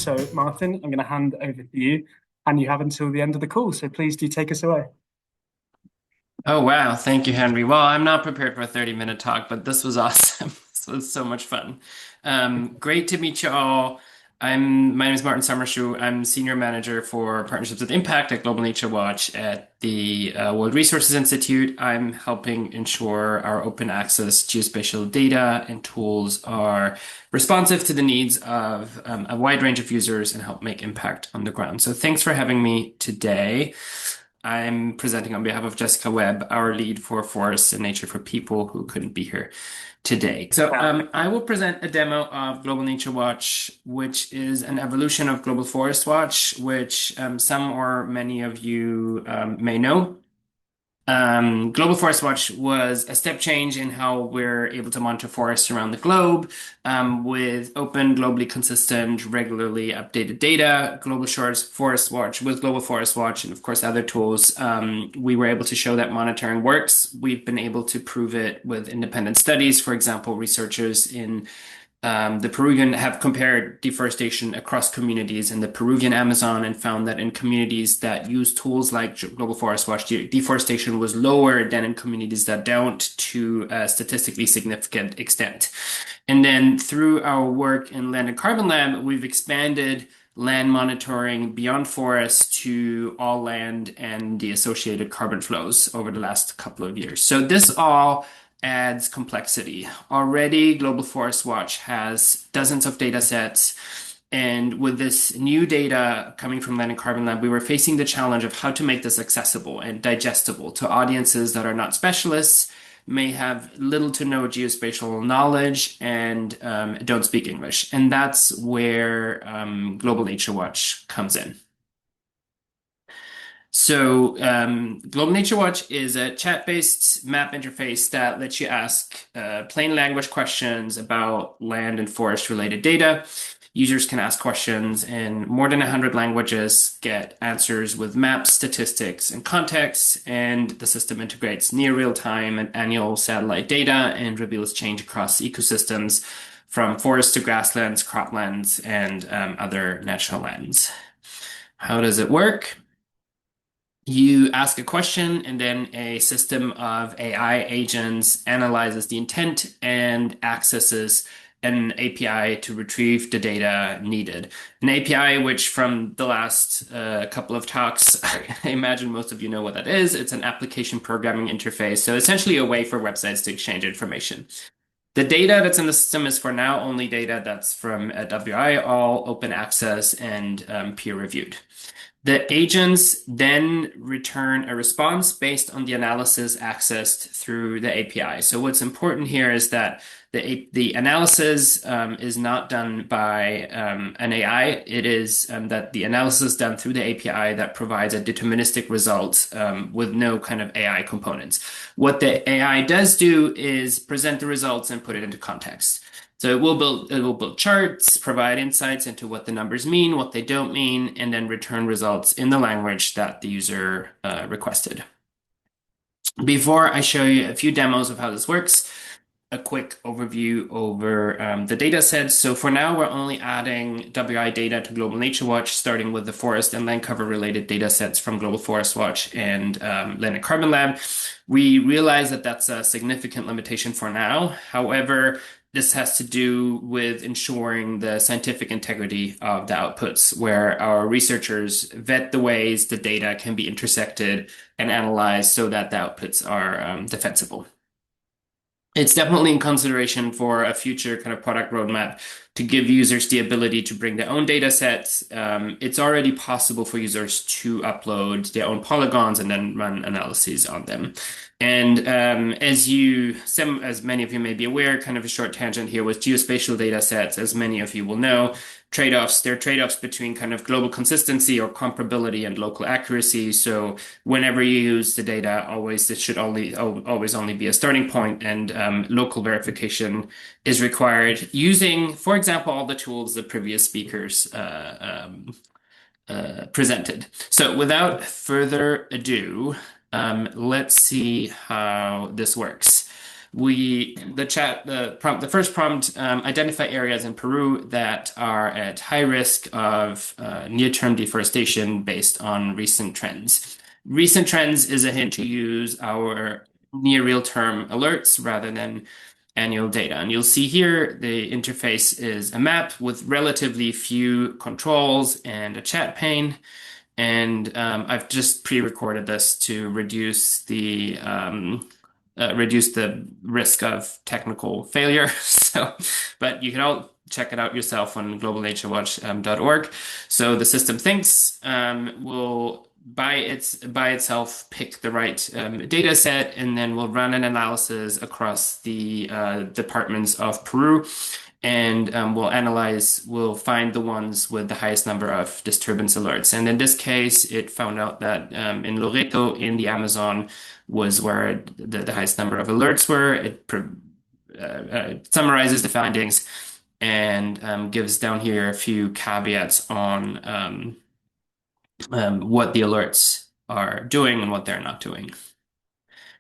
So, Martin, I'm going to hand over to you, and you have until the end of the call. So, please do take us away. Oh, wow. Thank you, Henry. Well, I'm not prepared for a 30-minute talk, but this was awesome. This was so much fun. Great to meet you all. My name is Martin Sommerschuh. I'm Senior Manager for Partnerships with Impact at Global Nature Watch at the World Resources Institute. I'm helping ensure our open access geospatial data and tools are responsive to the needs of a wide range of users and help make impact on the ground. So thanks for having me today. I'm presenting on behalf of Jessica Webb, our lead for Forests and Nature for People who couldn't be here today. So I will present a demo of Global Nature Watch, which is an evolution of Global Forest Watch, which some or many of you may know. Global Forest Watch was a step change in how we're able to monitor forests around the globe with open, globally consistent, regularly updated data. Forest Watch with Global Forest Watch and of course other tools, we were able to show that monitoring works. We've been able to prove it with independent studies. For example, researchers in the Peruvian have compared deforestation across communities in the Peruvian Amazon and found that in communities that use tools like Global Forest Watch, deforestation was lower than in communities that don't to a statistically significant extent. And then through our work in Land and Carbon Lab, we've expanded land monitoring beyond forests to all land and the associated carbon flows over the last couple of years. So this all adds complexity. Already, Global Forest Watch has dozens of data sets. And with this new data coming from Land and Carbon Lab, we were facing the challenge of how to make this accessible and digestible to audiences that are not specialists, may have little to no geospatial knowledge, and don't speak English. And that's where Global Nature Watch comes in. So Global Nature Watch is a chat-based map interface that lets you ask plain language questions about land and forest-related data. Users can ask questions in more than 100 languages, get answers with maps, statistics, and context, and the system integrates near real-time and annual satellite data and reveals change across ecosystems from forests to grasslands, croplands, and other natural lands. How does it work? You ask a question, and then a system of AI agents analyzes the intent and accesses an API to retrieve the data needed. An API, which from the last couple of talks, I imagine most of you know what that is. It's an application programming interface. So essentially a way for websites to exchange information. The data that's in the system is for now only data that's from WI, all open access and peer reviewed. The agents then return a response based on the analysis accessed through the API. So what's important here is that the analysis is not done by an AI. It is that the analysis is done through the API that provides a deterministic result with no kind of AI components. What the AI does do is present the results and put it into context. So it will build charts, provide insights into what the numbers mean, what they don't mean, and then return results in the language that the user requested. Before I show you a few demos of how this works, a quick overview over the data sets. So for now, we're only adding WI data to Global Nature Watch, starting with the forest and land cover related data sets from Global Forest Watch and Land and Carbon Lab. We realize that that's a significant limitation for now. However, this has to do with ensuring the scientific integrity of the outputs, where our researchers vet the ways the data can be intersected and analyzed so that the outputs are defensible. It's definitely in consideration for a future kind of product roadmap to give users the ability to bring their own data sets. It's already possible for users to upload their own polygons and then run analyses on them. And as many of you may be aware, kind of a short tangent here with geospatial data sets, as many of you will know, there are trade-offs between kind of global consistency or comparability and local accuracy. So whenever you use the data, it should always only be a starting point, and local verification is required using, for example, all the tools the previous speakers presented. So without further ado, let's see how this works. The first prompt, identify areas in Peru that are at high risk of near-term deforestation based on recent trends. Recent trends is a hint to use our near real-term alerts rather than annual data. And you'll see here the interface is a map with relatively few controls and a chat pane. And I've just pre-recorded this to reduce the risk of technical failure. So, but you can all check it out yourself on globalnaturewatch.org. So the system thinks will by itself pick the right data set, and then we'll run an analysis across the departments of Peru. And we'll find the ones with the highest number of disturbance alerts. And in this case, it found out that in Loreto, in the Amazon, was where the highest number of alerts were. It summarizes the findings and gives down here a few caveats on what the alerts are doing and what they're not doing.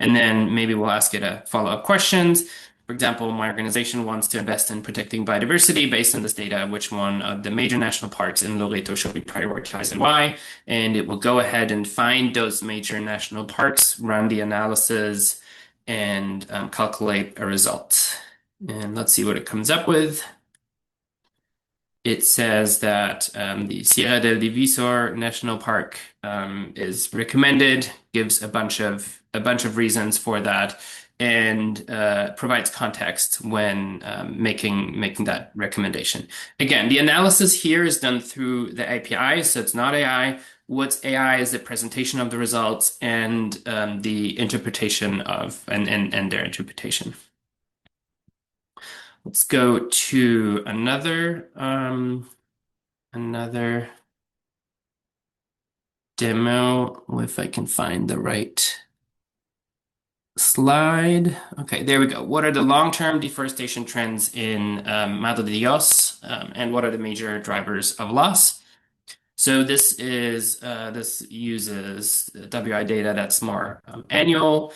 And then maybe we'll ask it a follow-up questions. For example, my organization wants to invest in protecting biodiversity. Based on this data, which one of the major national parks in Loreto should be prioritized and why? And it will go ahead and find those major national parks, run the analysis, and calculate a result. And let's see what it comes up with. It says that the Sierra del Divisor National Park is recommended, gives a bunch of reasons for that, and provides context when making that recommendation. Again, the analysis here is done through the API, so it's not AI. What's AI is the presentation of the results and the interpretation of and their interpretation. Let's go to another demo, if I can find the right slide. Okay, there we go. What are the long-term deforestation trends in Mato de Dios, and what are the major drivers of loss? So this uses WI data that's more annual.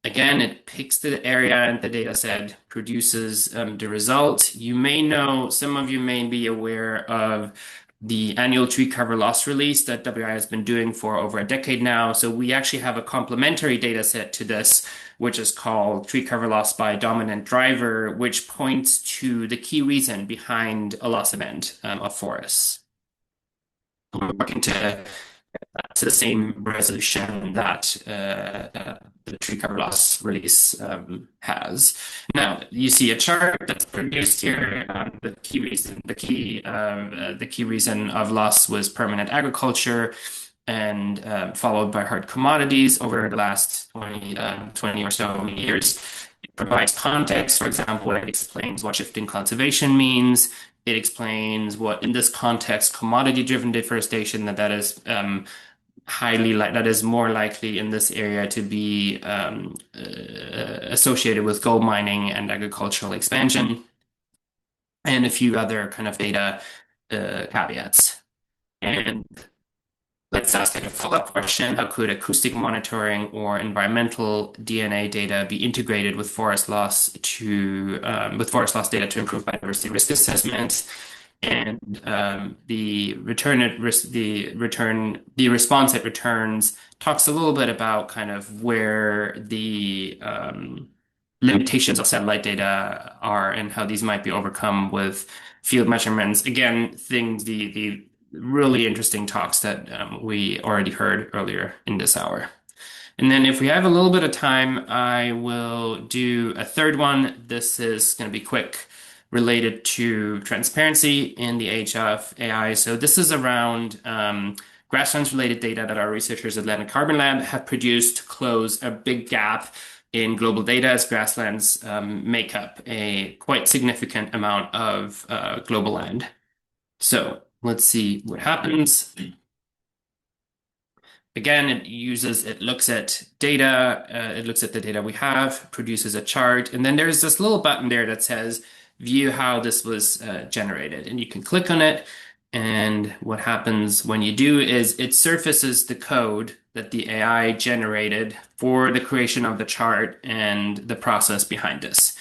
Again, it picks the area and the data set, produces the result. Some of you may be aware of the annual tree cover loss release that WI has been doing for over a decade now. So we actually have a complementary data set to this, which is called tree cover loss by dominant driver, which points to the key reason behind a loss event of forests. We're working to the same resolution that the tree cover loss release has. Now you see a chart that's produced here. The key reason of loss was permanent agriculture, and followed by hard commodities over the last 20 or so years. It provides context. For example, it explains what shifting conservation means. It explains what, in this context, commodity-driven deforestation, that is more likely in this area to be associated with gold mining and agricultural expansion, and a few other kind of data caveats. And let's ask a follow-up question. How could acoustic monitoring or environmental DNA data be integrated with forest loss data to improve biodiversity risk assessments? And the response it returns talks a little bit about kind of where the limitations of satellite data are and how these might be overcome with field measurements. Again, the really interesting talks that we already heard earlier in this hour. And then if we have a little bit of time, I will do a third one. This is going to be quick, related to transparency in the age of AI. So this is around grasslands-related data that our researchers at Atlantic Carbon Lab have produced to close a big gap in global data, as grasslands make up a quite significant amount of global land. So let's see what happens. Again, it looks at data, it looks at the data we have, produces a chart, and then there's this little button there that says view how this was generated. And you can click on it, and what happens when you do is it surfaces the code that the AI generated for the creation of the chart and the process behind this.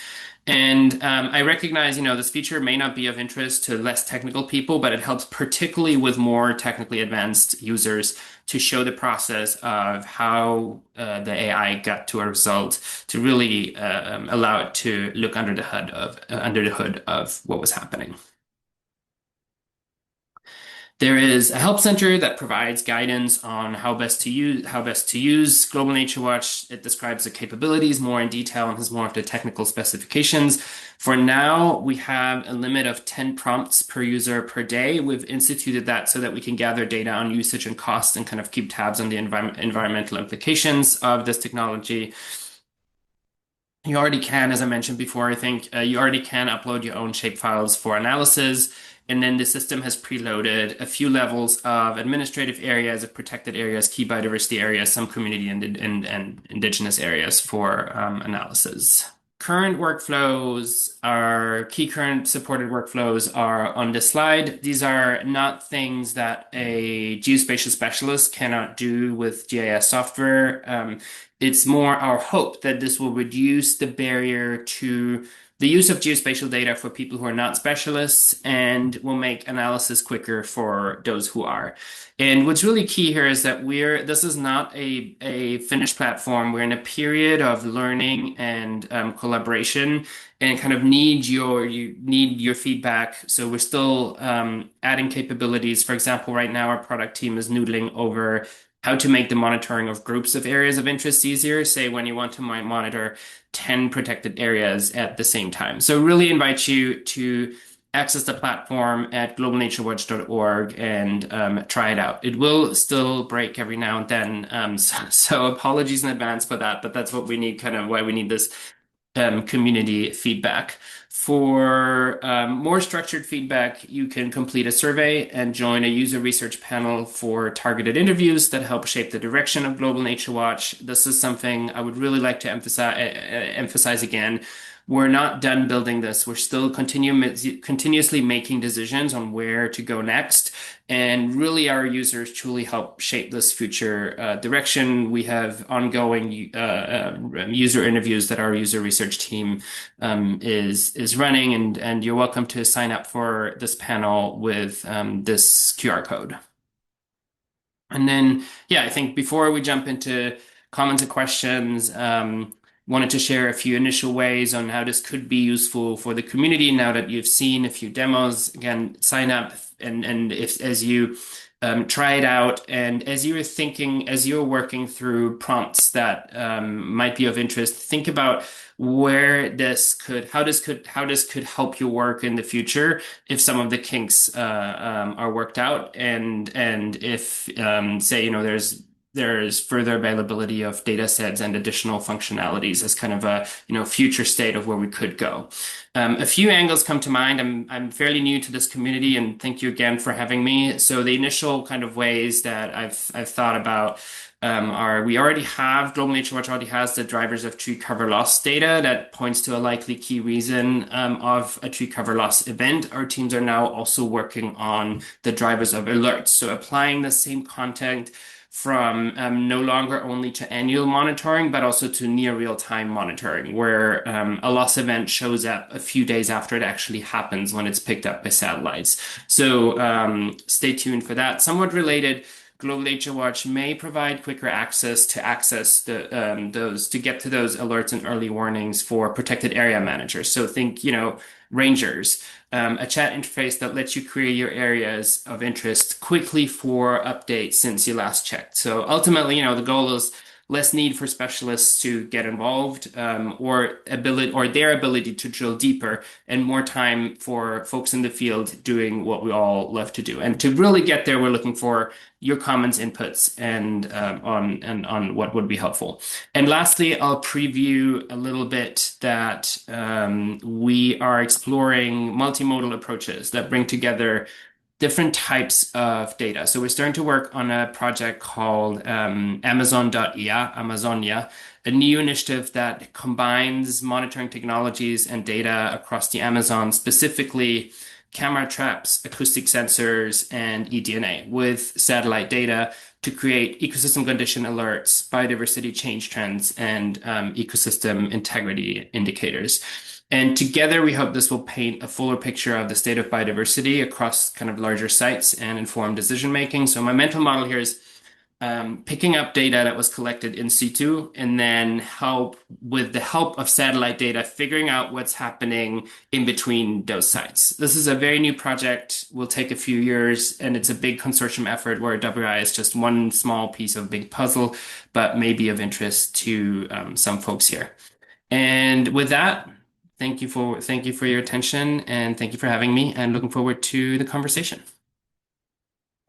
And I recognize, this feature may not be of interest to less technical people, but it helps particularly with more technically advanced users to show the process of how the AI got to a result to really allow it to look under the hood of what was happening. There is a help center that provides guidance on how best to use Global Nature Watch. It describes the capabilities more in detail and has more of the technical specifications. For now, we have a limit of 10 prompts per user per day. We've instituted that so that we can gather data on usage and cost and kind of keep tabs on the environmental implications of this technology. You already can, as I mentioned before, I think you already can upload your own shapefiles for analysis. And then the system has preloaded a few levels of administrative areas, of protected areas, key biodiversity areas, some community and indigenous areas for analysis. Current workflows key current supported workflows are on this slide. These are not things that a geospatial specialist cannot do with GIS software. It's more our hope that this will reduce the barrier to the use of geospatial data for people who are not specialists and will make analysis quicker for those who are. And what's really key here is that this is not a finished platform. We're in a period of learning and collaboration and kind of need your feedback. So we're still adding capabilities. For example, right now our product team is noodling over how to make the monitoring of groups of areas of interest easier, say when you want to monitor 10 protected areas at the same time. So really invite you to access the platform at globalnaturewatch.org and try it out. It will still break every now and then, so apologies in advance for that, but that's what we need, kind of why we need this community feedback. For more structured feedback, you can complete a survey and join a user research panel for targeted interviews that help shape the direction of Global Nature Watch. This is something I would really like to emphasize again. We're not done building this. We're still continuously making decisions on where to go next. And really, our users truly help shape this future direction. We have ongoing user interviews that our user research team is running, and you're welcome to sign up for this panel with this QR code. And then, I think before we jump into comments and questions, wanted to share a few initial ways on how this could be useful for the community now that you've seen a few demos. Again, sign up and as you try it out, and as you're working through prompts that might be of interest, think about how this could help your work in the future if some of the kinks are worked out, and if say there's further availability of data sets and additional functionalities as kind of a future state of where we could go. A few angles come to mind. I'm fairly new to this community, and thank you again for having me. So the initial kind of ways that I've thought about are Global Nature Watch already has the drivers of tree cover loss data that points to a likely key reason of a tree cover loss event. Our teams are now also working on the drivers of alerts. So applying the same content from no longer only to annual monitoring, but also to near real-time monitoring, where a loss event shows up a few days after it actually happens when it's picked up by satellites. So stay tuned for that. Somewhat related, Global Nature Watch may provide quicker access to get to those alerts and early warnings for protected area managers. So think, rangers, a chat interface that lets you create your areas of interest quickly for updates since you last checked. So ultimately, the goal is less need for specialists to get involved, or their ability to drill deeper, and more time for folks in the field doing what we all love to do. And to really get there, we're looking for your comments, inputs, and on what would be helpful. And lastly, I'll preview a little bit that we are exploring multimodal approaches that bring together different types of data. So we're starting to work on a project called Amazonia, a new initiative that combines monitoring technologies and data across the Amazon, specifically camera traps, acoustic sensors, and eDNA with satellite data to create ecosystem condition alerts, biodiversity change trends, and ecosystem integrity indicators. And together, we hope this will paint a fuller picture of the state of biodiversity across kind of larger sites and inform decision making. So my mental model here is picking up data that was collected in situ and then help with the help of satellite data, figuring out what's happening in between those sites. This is a very new project, will take a few years, and it's a big consortium effort where WI is just one small piece of a big puzzle, but may be of interest to some folks here. And with that, thank you for your attention and thank you for having me, and looking forward to the conversation.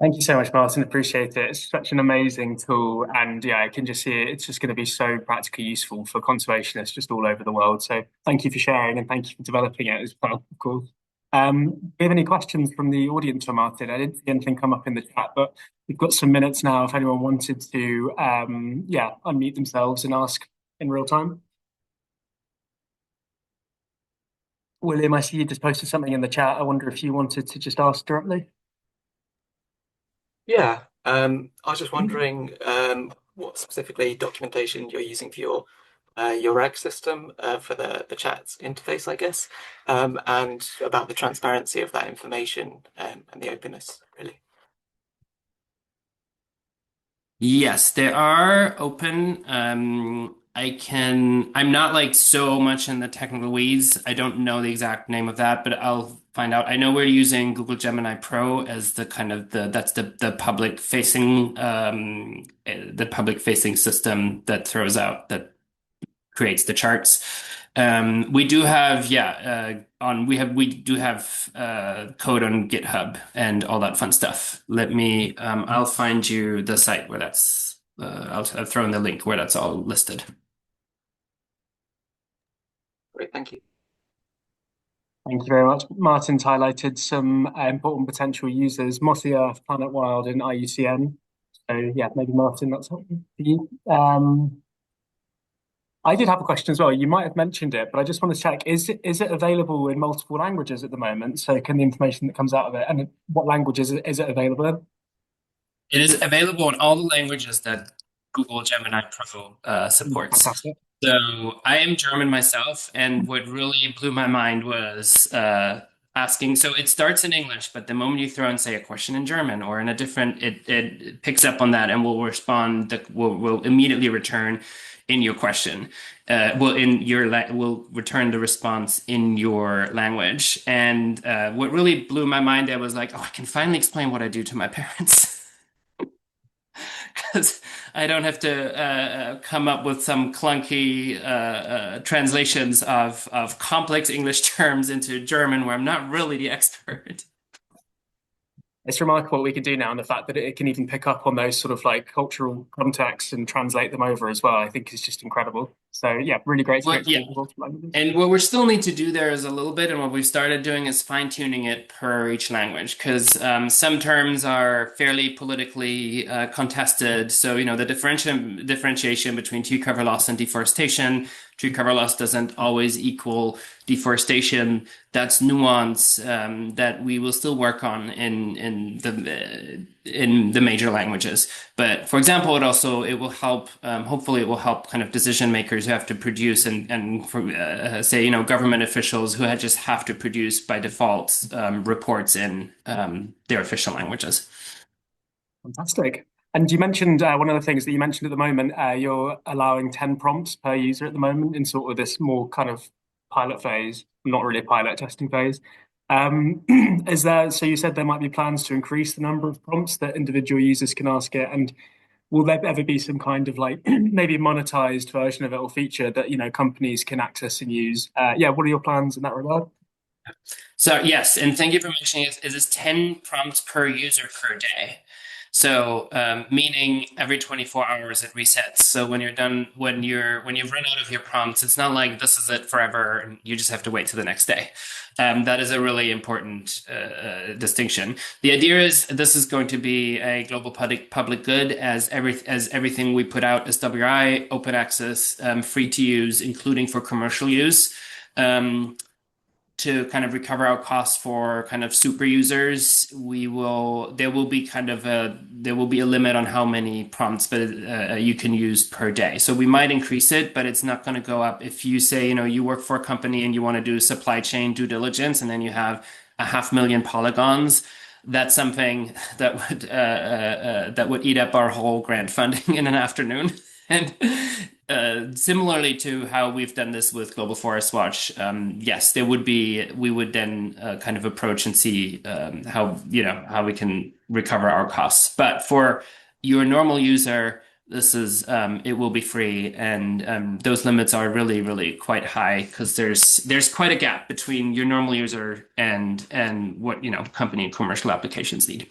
Thank you so much, Martin. Appreciate it. It's such an amazing tool. And yeah, I can just see it's just going to be so practically useful for conservationists just all over the world. So thank you for sharing and thank you for developing it as well, of course. Do you have any questions from the audience for Martin? I didn't see anything come up in the chat, but we've got some minutes now if anyone wanted to, unmute themselves and ask in real time. William, I see you just posted something in the chat. I wonder if you wanted to just ask directly. Yeah, I was just wondering what specifically documentation you're using for your RAG system for the chat interface, I guess, and about the transparency of that information and the openness, really. Yes, they are open. I'm not like so much in the technical weeds. I don't know the exact name of that, but I'll find out. I know we're using Google Gemini Pro as the kind of the public facing system that creates the charts. We do have code on GitHub and all that fun stuff. I'll find you the site where that's I'll throw in the link where that's all listed. Great, thank you. Thank you very much. Martin's highlighted some important potential users: Mossy Earth, Planet Wild, and IUCN. So yeah, maybe Martin, that's helpful for you. I did have a question as well. You might have mentioned it, but I just want to check: is it available in multiple languages at the moment? So can the information that comes out of it, and what languages is it available in? It is available in all the languages that Google Gemini Pro supports. Fantastic. So I am German myself, and what really blew my mind was asking. So it starts in English, but the moment you throw in, say, a question in German or in a different, it picks up on that and will respond. Will immediately return in your question. Will return the response in your language. And what really blew my mind there was like, oh, I can finally explain what I do to my parents. Because I don't have to come up with some clunky translations of complex English terms into German where I'm not really the expert. It's remarkable what we can do now, and the fact that it can even pick up on those sort of like cultural contexts and translate them over as well, I think is just incredible. So yeah, really great. And what we still need to do there is a little bit, and what we've started doing is fine-tuning it per each language, because some terms are fairly politically contested. So, the differentiation between tree cover loss and deforestation. Tree cover loss doesn't always equal deforestation. That's nuance that we will still work on in the major languages. But for example, it will help. Hopefully, it will help kind of decision makers who have to produce and say government officials who just have to produce by default reports in their official languages. Fantastic. And you mentioned one of the things that you mentioned at the moment, you're allowing 10 prompts per user at the moment in sort of this more kind of pilot phase, not really a pilot testing phase. So you said there might be plans to increase the number of prompts that individual users can ask it, and will there ever be some kind of like maybe monetized version of it or feature that companies can access and use? What are your plans in that regard? So yes, and thank you for mentioning it. It is 10 prompts per user per day. So meaning every 24 hours it resets. So when you're done, when you've run out of your prompts, it's not like this is it forever and you just have to wait till the next day. That is a really important distinction. The idea is this is going to be a global public good, as everything we put out as WI, open access, free to use, including for commercial use. to kind of recover our costs for kind of super users, there will be a limit on how many prompts you can use per day. So we might increase it, but it's not going to go up. If you say, you work for a company and you want to do supply chain due diligence, and then you have 500,000 polygons, that's something that would eat up our whole grant funding in an afternoon. And similarly to how we've done this with Global Forest Watch, yes, we would then kind of approach and see how we can recover our costs. But for your normal user, it will be free, and those limits are really, really quite high, because there's quite a gap between your normal user and what company and commercial applications need.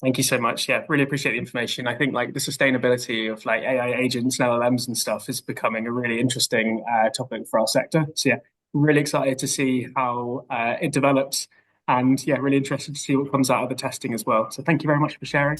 Thank you so much. Yeah, really appreciate the information. I think like the sustainability of like AI agents and LLMs and stuff is becoming a really interesting topic for our sector. So yeah, really excited to see how it develops, and yeah, really interested to see what comes out of the testing as well. So thank you very much for sharing.